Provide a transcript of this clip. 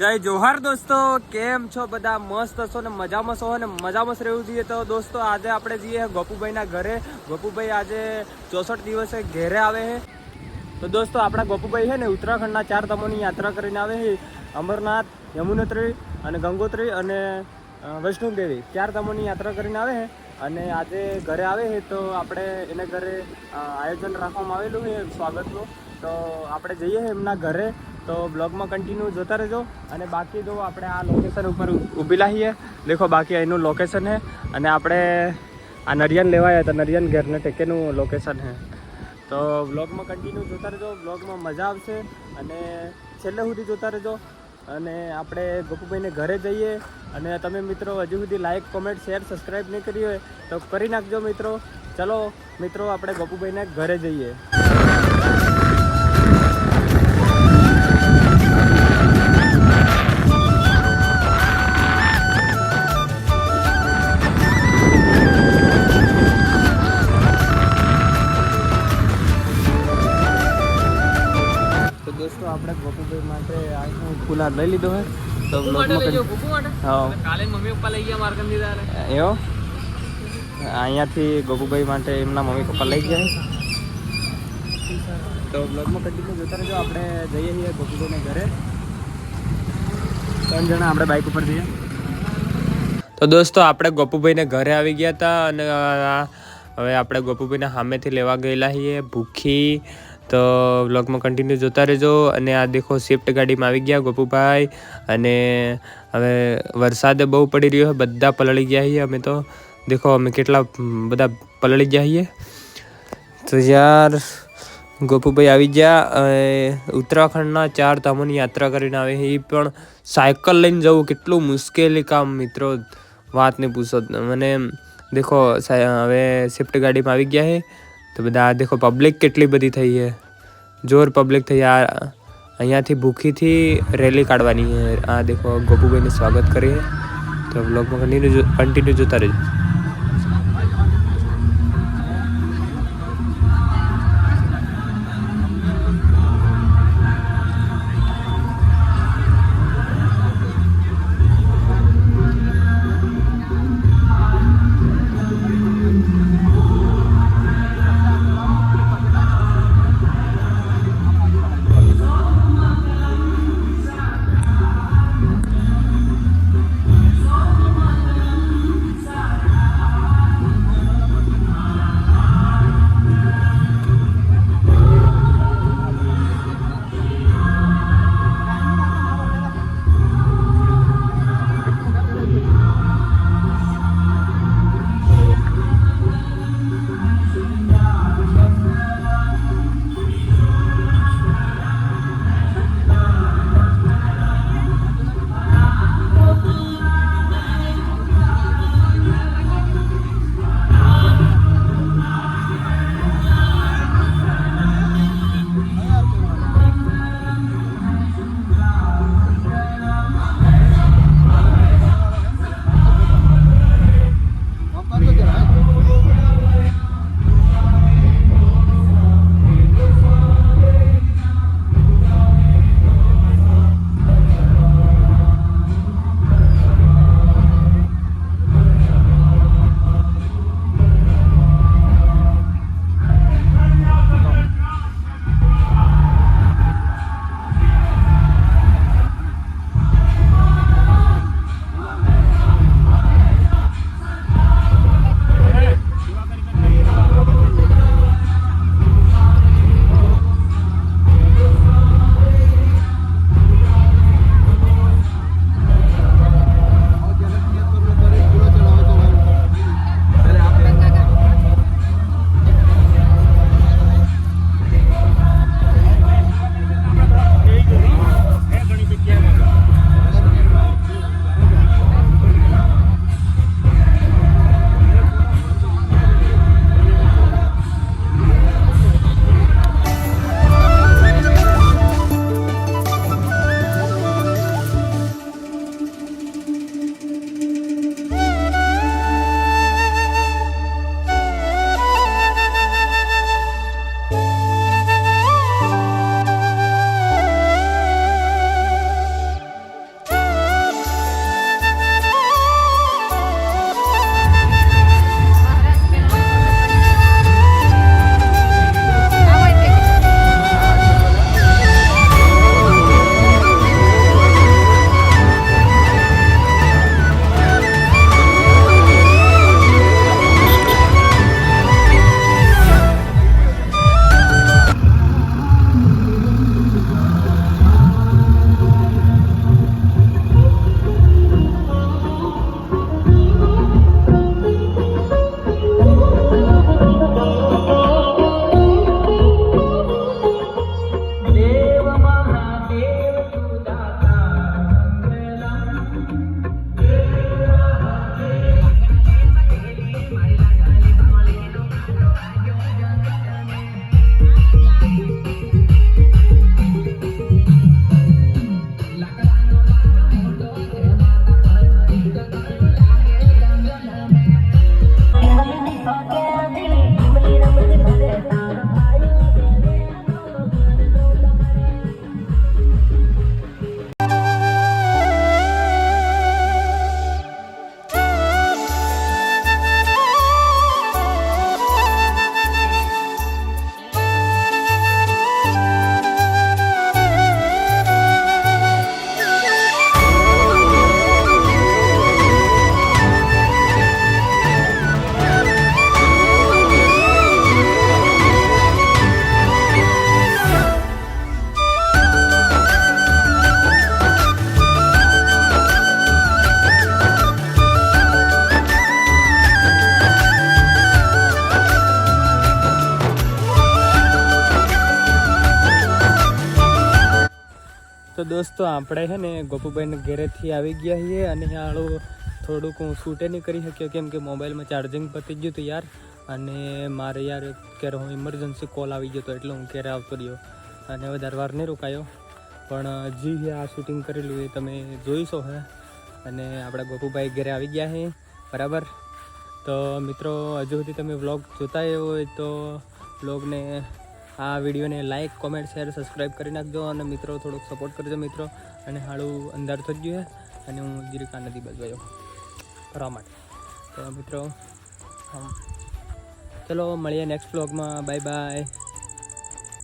જય જોહાર દોસ્તો, કેમ છો બધા? મસ્ત છો ને મજામાં છો ને મજામાં રહેવું જોઈએ. તો દોસ્તો આજે આપણે જઈએ ગોપુભાઈના ઘરે. ગોપુભાઈ આજે 64 દિવસે ઘેરે આવે છે. તો દોસ્તો આપણા ગોપુભાઈ છે ને ઉત્તરાખંડના 4 ધામોની યાત્રા કરીને આવે છે. અમરનાથ, યમુનોત્રી અને ગંગોત્રી અને વૈષ્ણોદેવી 4 ધામોની યાત્રા કરીને આવે છે. અને આજે ઘરે આવે છે તો આપણે એને ઘરે આયોજન રાખવામાં આવેલું છે સ્વાગતનું. તો આપણે જઈએ એમના ઘરે. તો બ્લોગમાં કન્ટિન્યુ જોતા રહેજો. અને બાકી જો આપણે આ લોકેશન ઉપર ઊભેલા છીએ, દેખો બાકી એનું લોકેશન છે. અને આપણે આ નરિયાન લેવાયા હતા, નરિયાન ઘેરને ટેકેનું લોકેશન છે. તો બ્લોગમાં કન્ટિન્યુ જોતા રહેજો, બ્લોગમાં મજા આવશે અને છેલ્લે સુધી જોતા રહેજો. અને આપણે ગોપુભાઈને ઘરે જઈએ. અને તમે મિત્રો હજુ સુધી લાઈક, કોમેન્ટ, શેર, સબસ્ક્રાઈબ નહીં કરી હોય તો કરી નાખજો મિત્રો. ચલો મિત્રો આપણે ગોપુભાઈને ઘરે જઈએ. દોસ્તો આપણે ગોપુભાઈ માટે આ ફૂલા લઈ લીધો હે. તો કાલે મમ્મી પપ્પા લઈ ગયા માર્કન દીધા એવો અહીંયાથી ગોપુભાઈ માટે એમના મમ્મી પપ્પા લઈ ગયા. તો બ્લોગમાં કન્ટિન્યુ જોતા રહેજો. આપણે જઈએ છીએ ગોપુભાઈને ઘરે. 3 જણા આપણે બાઇક ઉપર જઈએ. તો દોસ્તો આપણે ગોપુભાઈને ઘરે આવી ગયા હતા. અને હવે આપણે ગોપુભાઈને સામેથી લેવા ગયેલા છીએ ભૂખી. તો બ્લોગમાં કન્ટિન્યુ જોતા રહેજો. અને આ દેખો સ્વિફ્ટ ગાડીમાં આવી ગયા ગોપુભાઈ. અને હવે વરસાદે બહુ પડી રહ્યો છે, બધા પલળી ગયા છીએ અમે. તો દેખો અમે કેટલા બધા પલળી ગયા છીએ. તો યાર ગોપુભાઈ આવી ગયા. ઉત્તરાખંડના 4 ધામોની યાત્રા કરીને આવે છે. એ પણ સાયકલ લઈને જવું કેટલું મુશ્કેલી કામ મિત્રો, વાત નહીં પૂછો મને. દેખો હવે સ્વિફ્ટ ગાડીમાં આવી ગયા છે. તો બધા દેખો પબ્લિક કેટલી બધી થઈ છે, જોર પબ્લિક થઈ. અહીંયાથી ભૂખીથી રેલી કાઢવાની છે. આ દેખો ગોપુભાઈને સ્વાગત કરીએ. તો બ્લોગમાં કન્ટિન્યુ જોતા રહેજો. તો દોસ્તો આપણે છે ને ગોપુભાઈને ઘરેથી આવી ગયા છીએ અને હાલું થોડુંક હું શૂટે નહીં કરી શક્યો કેમ કે મોબાઈલમાં ચાર્જિંગ પતી ગયું હતું યાર. અને મારે યાર ક્યારે હું ઇમરજન્સી કોલ આવી ગયો હતો એટલે હું ક્યારે આવતો રહ્યો અને વધારે વાર નહીં રોકાયો. પણ જી આ શૂટિંગ કરેલું એ તમે જોઈશો હે. અને આપણા ગોપુભાઈ ઘરે આવી ગયા છે બરાબર. તો મિત્રો હજુ સુધી તમે વ્લોગ જોતા હોય તો વ્લોગને આ વિડીયોને લાઇક કોમેન્ટ શેર સબસ્ક્રાઈબ કરી નાખજો અને મિત્રો થોડોક સપોર્ટ કરજો મિત્રો. અને હાળું અંધાર થઈ ગયું છે અને હું જીરિકા નદી બાજુ આવ્યો ફરવા માટે. તો મિત્રો ચલો મળીએ નેક્સ્ટ વ્લોગમાં. Bye bye.